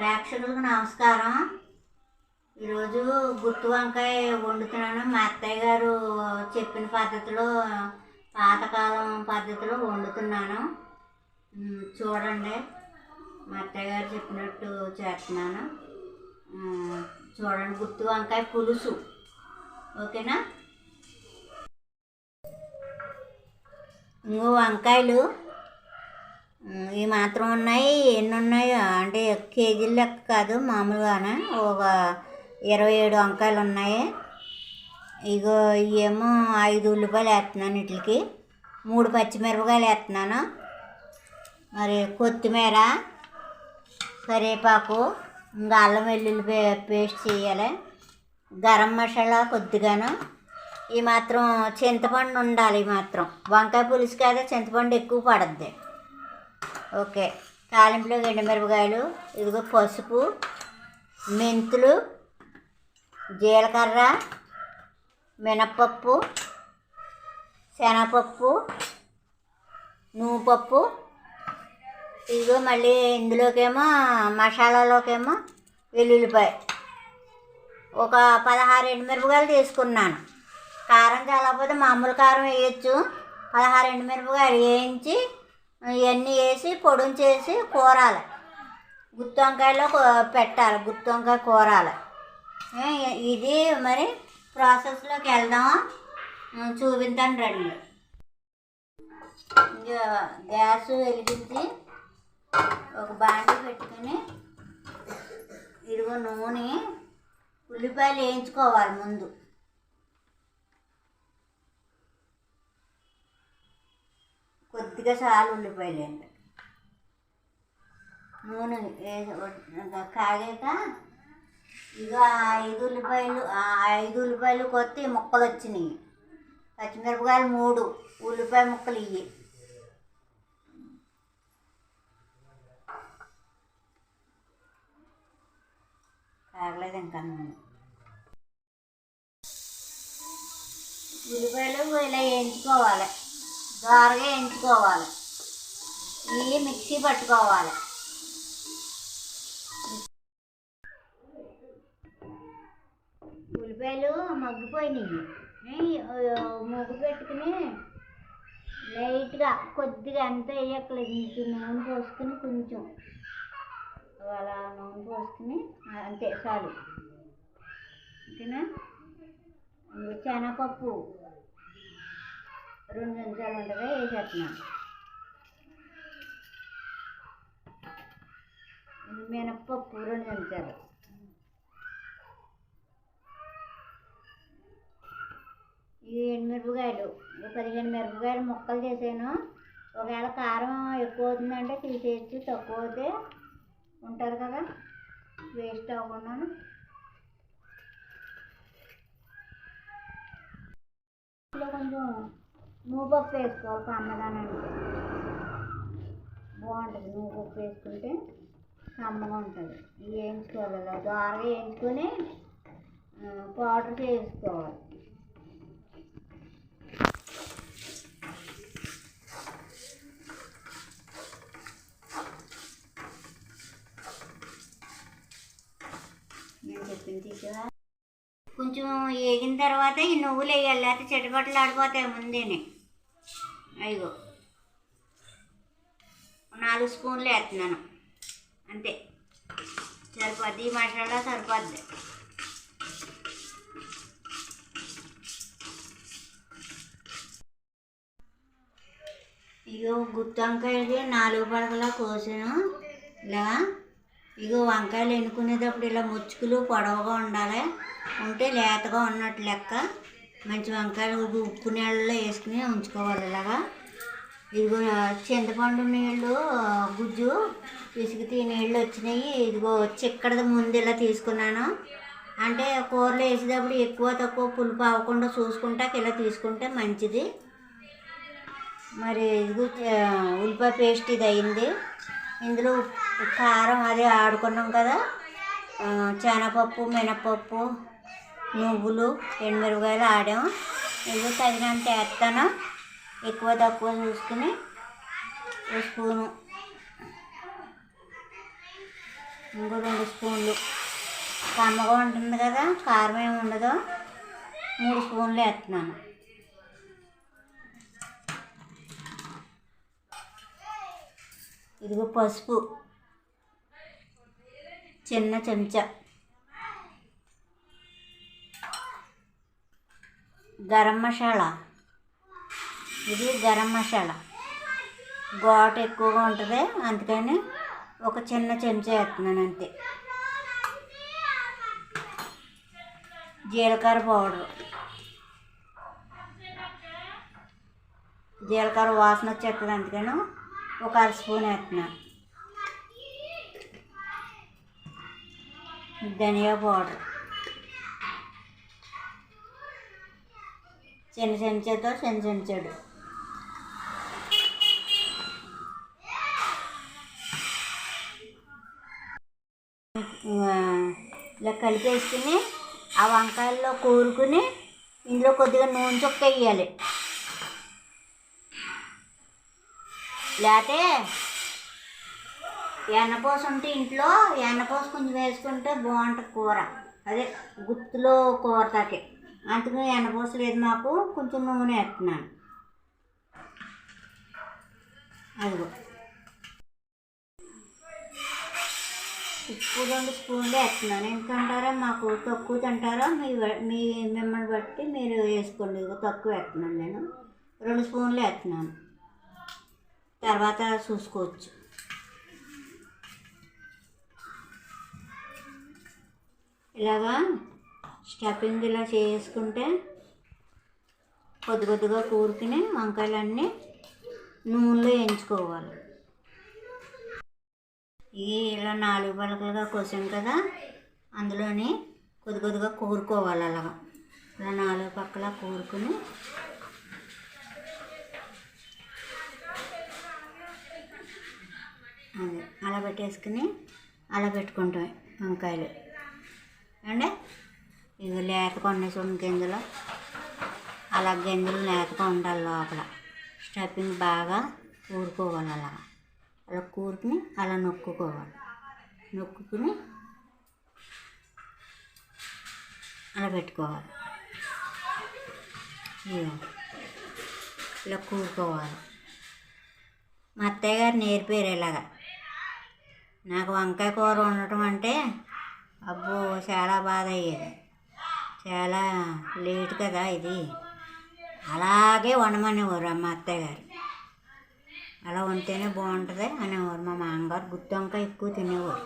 ప్రేక్షకులకు నమస్కారం. ఈరోజు గుత్తి వంకాయ వండుతున్నాను. మా అత్తయ్య గారు చెప్పిన పద్ధతిలో, పాతకాలం పద్ధతిలో వండుతున్నాను. చూడండి, మా అత్తయ్య గారు చెప్పినట్టు చేస్తున్నాను. చూడండి, గుత్తి వంకాయ పులుసు. ఓకేనా? ఇంకో వంకాయలు ఈ మాత్రం ఉన్నాయి. ఎన్ని ఉన్నాయో అంటే కేజీల లెక్క కాదు, మామూలుగానే ఒక 27 వంకాయలు ఉన్నాయి. ఇగో ఏమో 5 ఉల్లిపాయలు వేస్తున్నాను, వీటికి 3 పచ్చిమిరపకాయలు వేస్తున్నాను. మరి కొత్తిమీర, కరివేపాకు, ఇంకా అల్లం వెల్లుల్లి పేస్ట్ చేయాలి. గరం మసాలా కొద్దిగాను. ఈ మాత్రం చింతపండు ఉండాలి. ఈ మాత్రం వంకాయ పులుసు కదా, చింతపండు ఎక్కువ పడుద్ది. ఓకే. తాలింపులో ఎండుమిరపకాయలు, ఇదిగో పసుపు, మెంతులు, జీలకర్ర, మినప్పప్పు, శనగపప్పు, నువ్వుపప్పు. ఇదిగో మళ్ళీ ఇందులోకేమో మసాలాలోకేమో వెల్లుల్లిపాయ ఒక 16 ఎండుమిరపకాయలు తీసుకున్నాను. కారం చాలకపోతే మామూలు కారం వేయచ్చు. 16 ఎండుమిరపకాయలు వేయించి ఇవన్నీ వేసి పొడించేసి కూరాలి. గుత్తి వంకాయలో పెట్టాలి, గుత్తి వంకాయ కూరాలి. ఇది మరి ప్రాసెస్లోకి వెళ్దాం, చూపిస్తాను రండి. గ్యాస్ వెలిగించి ఒక బాండి పెట్టుకుని, ఇదిగో నూనె, ఉల్లిపాయలు వేయించుకోవాలి ముందు. కొద్దిగా చాలు ఉల్లిపాయలు అండి. నూనె కాగాక ఇక 5 ఉల్లిపాయలు కొత్త ముక్కలు వచ్చినాయి. పచ్చిమిరపకాయలు 3, ఉల్లిపాయ ముక్కలు ఇవి. కాగలేదు ఇంకా నూనె. ఉల్లిపాయలు ఇలా వేయించుకోవాలి, దోరగా వేయించుకోవాలి. ఇవి మిక్సీ పట్టుకోవాలి. ఉల్లిపాయలు మగ్గిపోయినాయి. ముగ్గు పెట్టుకుని లైట్గా కొద్దిగా ఎంత వేయక్కలేదు, కొంచెం నూనె పోసుకుని, కొంచెం అలా నూనె పోసుకుని అంతే చాలు. ఓకేనా? శనగపప్పు 2 నిమిషాలు ఉంటుంది, వేసేస్తున్నాను. మినప్పప్పు 2 నిమిషాలు. ఈ ఎండుమిరపకాయలు 15 మిరపకాయలు ముక్కలు చేసాను. ఒకవేళ కారం ఎక్కువ అవుతుందంటే తీసేసి, తక్కువ అయితే ఉంటారు కదా, వేస్ట్ అవ్వకుండా. కొంచెం నువ్వుపప్పు వేసుకోవాలి, అన్నదానానికి బాగుంటుంది. నువ్వుపప్పు వేసుకుంటే కమ్మగా ఉంటుంది. ఇవి వేయించుకోవాలి, దోరగా వేయించుకొని పౌడర్ చేసుకోవాలి. నేను చెప్పింది తీసేవా. కొంచెం వేగిన తర్వాత ఈ నువ్వులు వేయాలి, లేకపోతే చిటపట్లు ఆడిపోతాయి ముందేనే. అయ్యో 4 స్పూన్లు వేస్తున్నాను అంతే, సరిపోద్ది. ఈ మసాలా సరిపోద్ది. ఇగో గుత్తి వంకాయలు 4 పడకలా కోసాను. ఇలా ఇగో వంకాయలు ఎన్నుకునేటప్పుడు ఇలా ముచ్చుకులు పొడవుగా ఉండాలి, ఉంటే లేతగా ఉన్నట్టు లెక్క. మంచి వంకాయలు ఉప్పు నీళ్ళలో వేసుకుని ఉంచుకోవాలి. ఇలాగా ఇదిగో చింతపండు నీళ్ళు, గుజ్జు పిసికితే నీళ్ళు వచ్చినాయి. ఇదిగో చిక్కడది ముందు ఇలా తీసుకున్నాను. అంటే కూరలో వేసేటప్పుడు ఎక్కువ తక్కువ పులుపు అవ్వకుండా చూసుకుంటా ఇలా తీసుకుంటే మంచిది. మరి ఇదిగో ఉల్లిపాయ పేస్ట్ ఇది అయింది. ఇందులో కారం అది ఆడుకున్నాం కదా, శనగపప్పు, మినపప్పు, నువ్వులు, ఎండుమిరపకాయలు ఆడాము. ఇదిగో తగినంత వేస్తాను, ఎక్కువ తక్కువ చూసుకుని. 1 స్పూను ఇంకో 2 స్పూన్లు. కమ్మగా ఉంటుంది కదా, కారం ఏమి ఉండదు. 3 స్పూన్లు వేస్తున్నాను. ఇదిగో పసుపు చిన్న చెంచా, గరం మసాలా, ఇది గరం మసాలా ఘాటు ఎక్కువగా ఉంటుంది, అందుకని ఒక చిన్న చెంచా వేస్తున్నాను అంతే. జీలకర్ర పౌడరు, జీలకర్ర వాసన వచ్చేస్తుంది, అందుకని ఒక 1/2 స్పూన్ వేస్తున్నాను. ధనియా పౌడర్ చిన్న చెంచాతో చిన్న చెంచాడు. ఇలా కలిపేసుకుని ఆ వంకాయల్లో కూరుకుని ఇందులో కొద్దిగా నూనె చుక్క వేయాలి. లేకపోతే ఎన్నపోస ఉంటే ఇంట్లో ఎన్నపోస కొంచెం వేసుకుంటే బాగుంటుంది కూర, అదే గుత్తులో కూరతాకి. అందుకని ఎన్నపోస లేదు మాకు, కొంచెం నూనె వేస్తున్నాను. అదిగో ఉప్పు 2 స్పూన్లు వేస్తున్నాను. ఎందుకంటారా, మాకు తక్కువ తింటారా, మిమ్మల్ని బట్టి మీరు వేసుకోండి. ఇదిగో తక్కువ వేస్తున్నాను, నేను 2 స్పూన్లు వేస్తున్నాను, తర్వాత చూసుకోవచ్చు. ఇలాగా స్టఫింగ్ ఇలా చేసుకుంటే కొద్ది కొద్దిగా కూరుకుని వంకాయలన్నీ నూనెలో వేయించుకోవాలి. ఇవి ఇలా 4 పలకలుగా కోసాం కదా, అందులోని కొద్ది కొద్దిగా కూరుకోవాలి. అలాగా ఇలా 4 పక్కల కూరుకుని అదే అలా పెట్టేసుకుని అలా పెట్టుకుంటాం వంకాయలు. అంటే ఇవి లేతగా ఉన్నాయి చూడండి గింజలు, అలా గింజలు లేతగా ఉండాలి లోపల. స్టఫింగ్ బాగా కూరుకోవాలి. అలా కూరుకుని అలా నొక్కుకోవాలి. నొక్కుని అలా పెట్టుకోవాలి. ఇలా కూరుకోవాలి. మా అత్తయ్య గారు నేర్పారు ఇలాగా. నాకు వంకాయ కూర వండటం అంటే అబ్బో చాలా బాధ అయ్యేది, చాలా లేట్ కదా ఇది. అలాగే వండమనేవారు మా అత్తయ్య గారు. అలా వండితేనే బాగుంటుంది అనేవారు. మా మామగారు గుత్తి వంకాయ ఎక్కువ తినేవారు.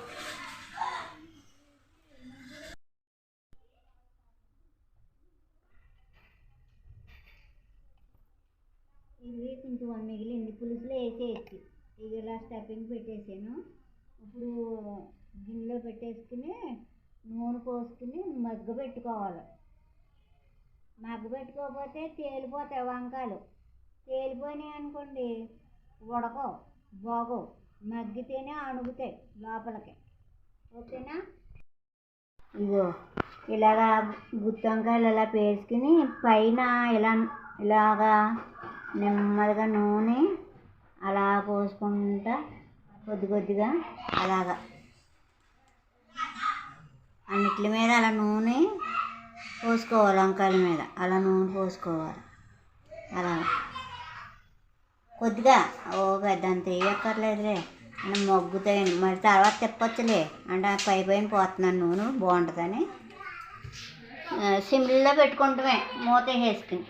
ఇది కొంచెం మిగిలింది, పులుసులో వేసేయచ్చు. ఇది ఇలా స్టఫింగ్ పెట్టేసాను. ఇప్పుడు గిన్నెలో పెట్టేసుకుని నూనె పోసుకుని మగ్గ పెట్టుకోవాలి. మగ్గ పెట్టుకోకపోతే తేలిపోతాయి వంకాయలు. తేలిపోయినాయి అనుకోండి ఉడకవు, బాగోవు. మగ్గితేనే అణుగుతాయి లోపలికి. ఓకేనా? ఇగో ఇలాగా గుత్తి వంకాయలు ఇలా పేసుకుని పైన ఇలాగా నెమ్మదిగా నూనె అలా పోసుకుంటా కొద్ది కొద్దిగా అలాగా అన్నిటి మీద అలా నూనె పోసుకోవాలి. వంకాయల మీద అలా నూనె పోసుకోవాలి. అలా కొద్దిగా పెద్దంత వేయక్కర్లేదులే అని మొగ్గుతాయండి. మరి తర్వాత తిప్పొచ్చులే అంటే పైన పోతున్నాను నూనె బాగుంటుందని. సిమ్లో పెట్టుకుంటామే మూత వేసుకుని.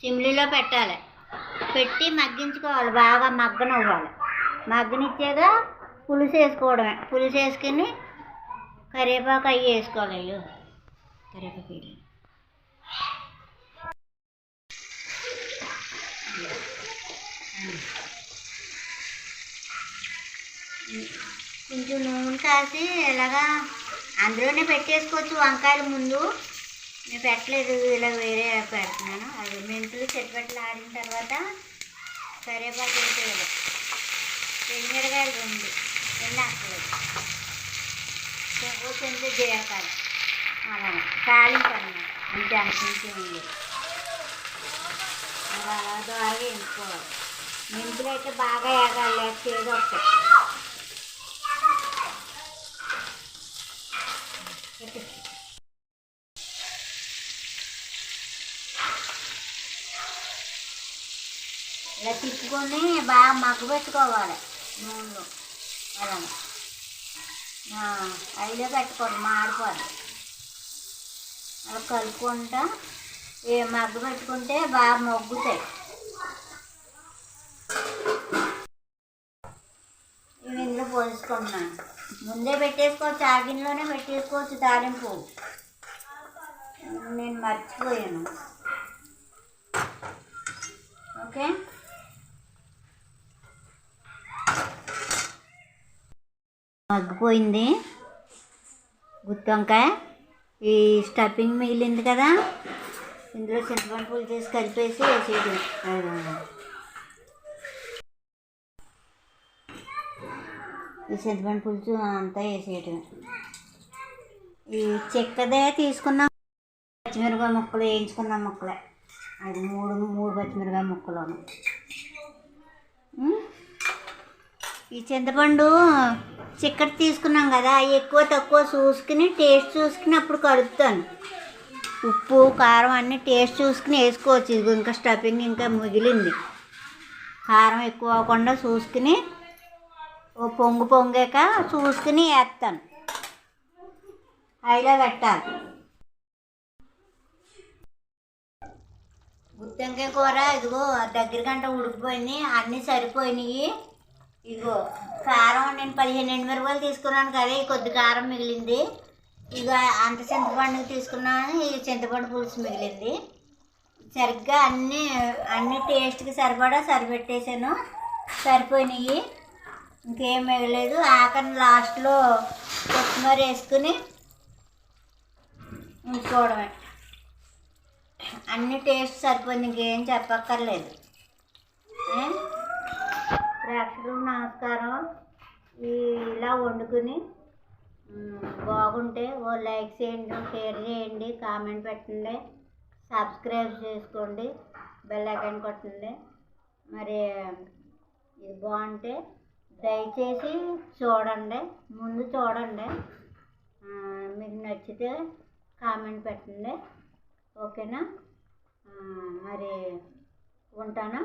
సిమ్లీలో పెట్టాలి, పెట్టి మగ్గించుకోవాలి. బాగా మగ్గనివ్వాలి. మగ్గనిచ్చాక పులుసు వేసుకోవడమే. పులుసు వేసుకుని కరివేపాకు అవి వేసుకోవాలి. అయ్యో కరివేపాకు కొంచెం నూనె కాసి ఇలాగా అందులోనే పెట్టేసుకోవచ్చు వంకాయలు. ముందు నేను పెట్టలేదు, ఇలా వేరే పెడుతున్నాను. అది మెంతులు చెట్టుపెట్టలు ఆడిన తర్వాత కరివేపాకు వేసేయాలి. ఎండుమిరకాయలు 2 అక్కలేదు, కొంచెం జీలకర్ర అలా తాలింపు అన్నమాట, అంతే అనిపించి ఉంది. అలా అలా ద్వారా వేయించుకోవాలి. మెంతులు అయితే బాగా ఎగాలి, లేకపోతే ఏదో వస్తాయి. ఇలా తిప్పుకొని బాగా మగ్గబెట్టుకోవాలి నూనెలో. అలా అయిలో పెట్టుకోండి, మాడిపోదు. అలా కలుపుకుంటా మగ్గబెట్టుకుంటే బాగా మగ్గుతాయి. ఇవి ఇందులో పోసుకుంటున్నాను. ముందే పెట్టేసుకోవచ్చు, ఆగిన్లోనే పెట్టేసుకోవచ్చు తాలింపు. నేను మర్చిపోయాను. ఓకే, మగ్గిపోయింది గుత్తి వంకాయ. ఈ స్టఫింగ్ మిగిలింది కదా, ఇందులో చింతపండు పులుసు చేసి కలిపేసి వేసేది. ఈ చింతపండు పులుసు అంతా వేసేయటం. ఈ చెక్కదే తీసుకున్నాం, పచ్చిమిరపకాయ ముక్కలు వేయించుకున్న ముక్కలే. అది మూడు పచ్చిమిరపకాయ ముక్కలు. ఈ చింతపండు చిక్కటి తీసుకున్నాం కదా, ఎక్కువ తక్కువ చూసుకుని టేస్ట్ చూసుకుని అప్పుడు కలుపుతాను. ఉప్పు కారం అన్నీ టేస్ట్ చూసుకుని వేసుకోవచ్చు. ఇది ఇంకా స్టఫింగ్ ఇంకా మిగిలింది. కారం ఎక్కువ అవ్వకుండా చూసుకుని ఓ పొంగాక చూసుకుని వేస్తాను. హైలో పెట్టాలి. గుత్తి వంకాయ కూర ఇదిగో దగ్గర గంట ఉడికిపోయింది, అన్నీ సరిపోయినాయి. ఇదిగో కారం నేను 15 ఎండుమిరపకాయలు తీసుకున్నాను కదా, ఈ కొద్ది కారం మిగిలింది. ఇక అంత చింతపండు తీసుకున్నాను, ఈ చింతపండు పులుసు మిగిలింది. సరిగ్గా అన్ని టేస్ట్కి సరిపడా సరిపెట్టేసాను, సరిపోయినాయి. ఇంకేం మిగలేదు. ఆఖరి లాస్ట్లో కొత్తిమీర వేసుకుని ఉంచుకోవడమే. అన్ని టేస్ట్ సరిపోయింది, ఇంకేం చెప్పక్కర్లేదు. ప్రేక్షకులకు నమస్కారం. ఇలా వండుకుని బాగుంటే ఓ లైక్ చేయండి, షేర్ చేయండి, కామెంట్ పెట్టండి, సబ్స్క్రైబ్ చేసుకోండి, బెల్ ఐకాన్ కొట్టండి. మరి ఇది బాగుంటే దయచేసి చూడండి, ముందు చూడండి. మీకు నచ్చితే కామెంట్ పెట్టండి. ఓకేనా? మరి ఉంటాను.